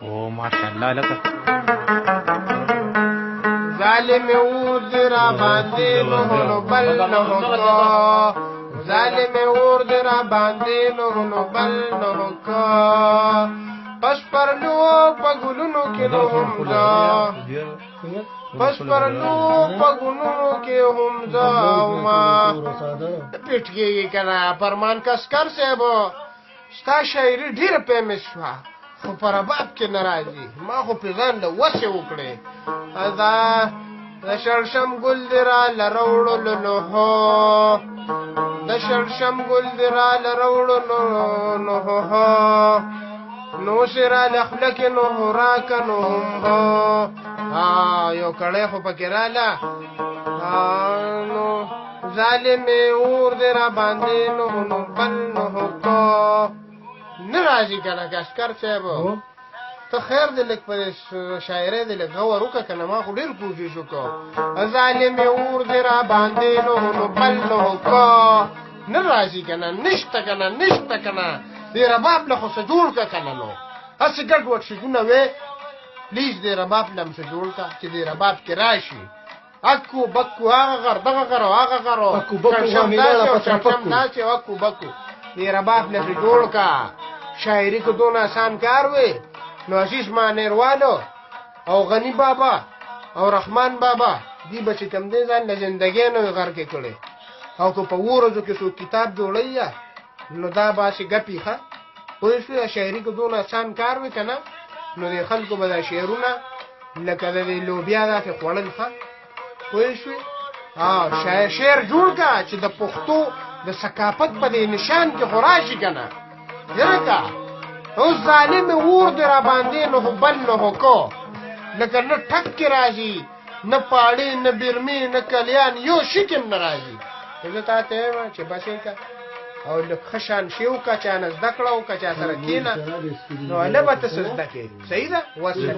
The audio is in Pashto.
او ماشاءالله لکه ظالم اور دی را باندې نو بل نو کو ظالم اور دی را باندې نو بل نو کو پس پرلو پګلونو کې نو هم ځا پس پرلو پګلونو کې هم ځا ما پټ کېږي کنه فرمان کسکر صاحب ستا شاعري ډېر فیمس شوه خو پر باب کې ناراضي ما خو په ځان له وسه وکړې دا د شړشم ګل دی را لروړو نو هو د شړشم ګل دی را لروړو نو هو نو سره لخلک نو راکنو هو یو کړه خو پکې رااله نو ظالم اور دی را باندې نو بل نو کو ناراضي کنه کاسکر صاحب ته خیر دې لیک په شاعري دې لیک غور وکړه کنه ما خو ډېر کوشش وکړ ظالم اور دې را باندې نو بل نو کو ناراضي کنه نشته کنه دې رباب له خو څه جوړ کا کنه نو هسې ګډ وډ شګونه وې پلیز دې رباب لم څه جوړ کا چې دې رباب کې راشي اکو بکو هغه غر دغه غر هغه غر اکو بکو شم داسې اکو بکو دې رباب له جوړ کا شاعري کو دون آسان کار وې نو عزیز مانیروالو او غنی بابا او رحمان بابا دی بچی کم دی ځان له زندګۍ نه غر کې کړي او که په ورځو کې څو کتاب جوړي نو دا باسي ګپی ښه پوه شو شاعري کو دون آسان کار وې کنه نو د خلکو به دا شعرونه لکه د لوبیا دا کې خوړل ښه پوه شو شعر جوړ کا چې د پښتو د ثقافت په دې نشان کې خوراشي کنه یره او ظالم اور دی را باندې نو بل نو کو لکه نه ټک کې راځي نه پاړي نه بیرمي نه کلیان یو شکم ناراضي زه ته چې بسې کا او لکه خشان شیو کا چا نه زدکړه او کا چا سره کینا نو له به ته زده کې صحیح ده وسه